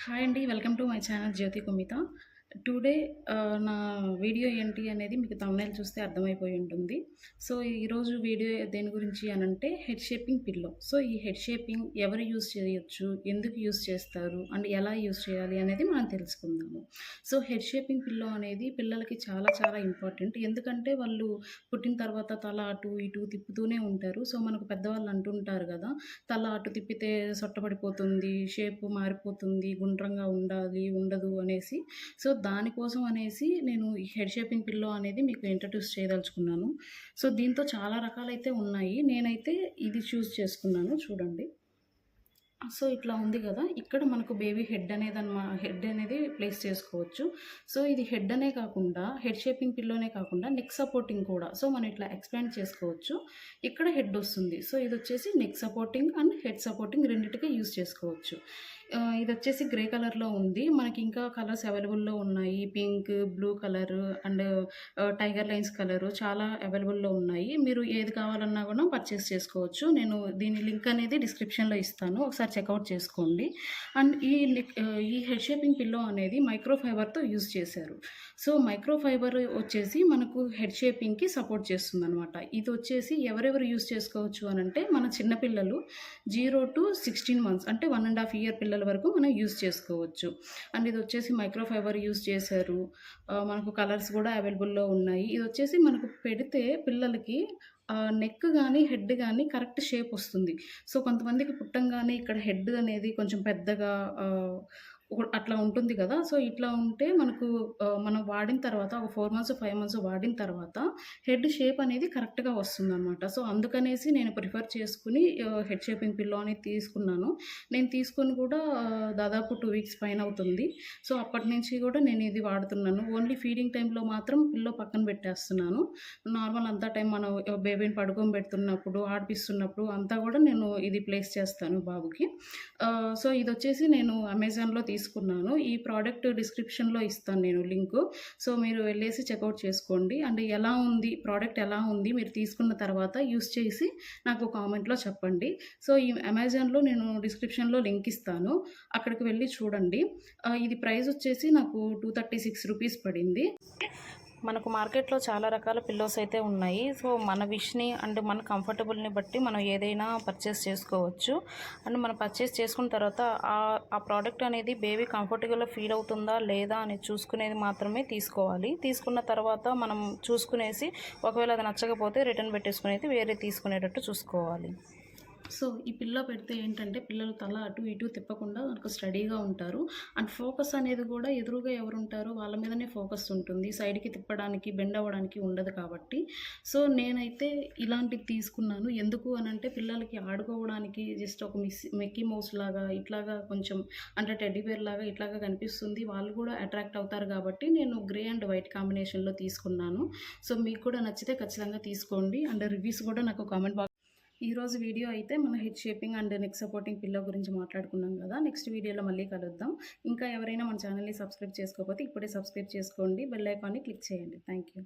Hi అండి. Welcome to my channel Jyothi Kumitha. Today నా video ఏంటి అనేది మీకు థంబ్‌నెయిల్ చూస్తే అర్థమైపోయి ఉంటుంది. సో, ఈరోజు వీడియో దేని గురించి అనంటే హెడ్ షేపింగ్ పిల్లో. సో, ఈ హెడ్ షేపింగ్ ఎవరు యూజ్ చేయొచ్చు? ఎందుకు యూజ్ చేస్తారు? అండ్ ఎలా యూజ్ చేయాలి అనేది మనం తెలుసుకుందాము. సో, హెడ్ షేపింగ్ పిల్లో అనేది పిల్లలకి చాలా చాలా ఇంపార్టెంట్. ఎందుకంటే వాళ్ళు పుట్టిన తర్వాత తల అటు ఇటు తిప్పుతూనే ఉంటారు. సో, మనకు పెద్దవాళ్ళు అంటుంటారు గదా! తల అటు తిప్పితే సొట్టపడిపోతుంది, షేపు మారిపోతుంది, గుండ్రంగా ఉండాలి, ఉండదు అనేసి. సో, దానికోసం అనేసి నేను ఈ హెడ్ షేపింగ్ పిల్లో అనేది మీకు ఇంట్రడ్యూస్ చేయదలుచుకున్నాను. సో, దీంతో చాలా రకాలైతే ఉన్నాయి. నేనైతే ఇది చూజ్ చేసుకున్నాను చూడండి. సో, ఇట్లా ఉంది గదా! ఇక్కడ మనకు బేబీ హెడ్ అనేది ప్లేస్ చేసుకోవచ్చు. సో, ఇది హెడ్ అనే కాకుండా హెడ్ షేపింగ్ పిల్లోనే కాకుండా నెక్ సపోర్టింగ్ కూడా. సో, మనం ఇట్లా ఎక్స్పాండ్ చేసుకోవచ్చు. ఇక్కడ హెడ్ ఒస్తుంది. సో, ఇదొచ్చేసి neck supporting and head supporting రెండిటికి యూజ్ చేసుకోవచ్చు. ఇదొచ్చేసి గ్రే కలర్‌లో ఉంది. మనకి ఇంకా కలర్స్ అవైలబుల్‌లో ఉన్నాయి. Pink, blue colour and tiger lines colour చాలా అవైలబుల్‌లో ఉన్నాయి. మీరు ఏది కావాలన్నా గూడా పర్చేస్ చేసుకోవచ్చు. నేను దీని లింక్ అనేది డిస్క్రిప్షన్‌లో ఇస్తాను. ఒకసారి చెక్‌ఔట్ చేసుకోండి. అండ్ ఈ హెడ్ షేపింగ్ పిల్లో అనేది మైక్రో ఫైబర్‌తో యూజ్ చేశారు. సో, మైక్రో ఫైబర్ వచ్చేసి మనకు హెడ్ షేపింగ్‌కి సపోర్ట్ చేస్తుందనమాట. ఇదొచ్చేసి ఎవరెవరు యూజ్ చేసుకోవచ్చు అనంటే మన చిన్న పిల్లలు 0-16 మంత్స్ అంటే 1 ½ ఇయర్ పిల్లల వరకు మనం యూజ్ చేసుకోవచ్చు. అండ్ ఇదొచ్చేసి మైక్రో ఫైబర్ యూజ్ చేశారు. మనకు కలర్స్ గూడా అవైలబుల్‌లో ఉన్నాయి. ఇదొచ్చేసి మనకు పెడితే పిల్లలకి నెక్ గానీ, హెడ్ గానీ కరెక్ట్ షేప్ ఒస్తుంది. సో, కొంతమందికి పుట్టంగానే ఇక్కడ హెడ్ అనేది కొంచెం పెద్దగా అట్లా ఉంటుంది గదా! సో, ఇట్లా ఉంటే మనకు మనం వాడిన తర్వాత ఒక 4 మంత్స్, 5 మంత్స్ వాడిన తర్వాత హెడ్ షేప్ అనేది కరెక్ట్‌గా వస్తుందనమాట. సో, అందుకనేసి నేను ప్రిఫర్ చేసుకొని హెడ్ షేపింగ్ పిల్లో అనేది తీసుకున్నాను. నేను తీసుకొని కూడా దాదాపు 2 వీక్స్ పైనవుతుంది. సో, అప్పటినుంచి గూడా నేను ఇది వాడుతున్నాను. ఓన్లీ ఫీడింగ్ టైమ్‌లో మాత్రం పిల్లో పక్కన పెట్టేస్తున్నాను. నార్మల్ అంతా టైం మనం బేబీని పడుకోబెడుతున్నప్పుడు, ఆడిపిస్తున్నప్పుడు అంతా గూడా నేను ఇది ప్లేస్ చేస్తాను బాబుకి. సో, ఇదొచ్చేసి నేను అమెజాన్‌లో తీసుకున్నాను. ఈ ప్రోడక్ట్ డిస్క్రిప్షన్‌లో ఇస్తాను నేను లింకు. సో, మీరు వెళ్ళేసి చెక్‌ఔట్ చేసుకోండి. అండ్ ఎలా ఉంది, ప్రోడక్ట్ ఎలా ఉంది, మీరు తీసుకున్న తర్వాత యూజ్ చేసి నాకు కామెంట్‌లో చెప్పండి. సో, ఈ అమెజాన్‌లో నేను డిస్క్రిప్షన్‌లో లింక్ ఇస్తాను. అక్కడికి వెళ్లి చూడండి. ఇది ప్రైస్ వచ్చేసి నాకు ₹236 పడింది. మనకు మార్కెట్‌లో చాలా రకాల పిల్లోస్ అయితే ఉన్నాయి. సో, మన విష్‌ని అండ్ మన కంఫర్టబుల్‌ని బట్టి మనం ఏదైనా పర్చేస్ చేసుకోవచ్చు. అండ్ మనం పర్చేస్ చేసుకున్న తర్వాత ఆ ప్రోడక్ట్ అనేది బేబీ కంఫర్టబుల్‌గా ఫీల్ అవుతుందా లేదా అనేది చూసుకునేది మాత్రమే తీసుకోవాలి. తీసుకున్న తర్వాత మనం చూసుకునేసి ఒకవేళ అది నచ్చకపోతే రిటర్న్ పెట్టేసుకునేది వేరే తీసుకునేటట్టు చూసుకోవాలి. సో, ఈ పిల్లో పెడితే ఏంటంటే పిల్లలు తల అటు ఇటు తిప్పకుండా మనకు స్టడీగా ఉంటారు. అండ్ ఫోకస్ అనేది గూడా ఎదురుగా ఎవరుంటారో వాళ్ళ మీదనే ఫోకస్ ఉంటుంది. సైడ్‌కి తిప్పడానికి, బెండ్ అవ్వడానికి ఉండదు కాబట్టి. సో, నేనైతే ఇలాంటిది తీసుకున్నాను. ఎందుకు అనంటే పిల్లలకి ఆడుకోవడానికి జస్ట్ ఒక మిక్కీ మౌస్ లాగా ఇట్లాగా కొంచెం అంటే టెడ్డీ బేర్ లాగా ఇట్లాగా కనిపిస్తుంది. వాళ్ళు కూడా అట్రాక్ట్ అవుతారు కాబట్టి నేను గ్రే అండ్ వైట్ కాంబినేషన్‌లో తీసుకున్నాను. సో, మీకు కూడా నచ్చితే ఖచ్చితంగా తీసుకోండి. అండ్ రివ్యూస్ కూడా నాకు కామెంట్ ఈరోజు వీడియో అయితే మన head shaping and neck supporting pillow గురించి మాట్లాడుకున్నాం కదా! నెక్స్ట్ వీడియోలో మళ్ళీ కలుద్దాం. ఇంకా ఎవరైనా మన ఛానల్‌ని సబ్స్క్రైబ్ చేసుకోకపోతే ఇప్పుడే సబ్స్క్రైబ్ చేసుకోండి. బెల్ ఐకాన్‌ని క్లిక్ చేయండి. Thank you.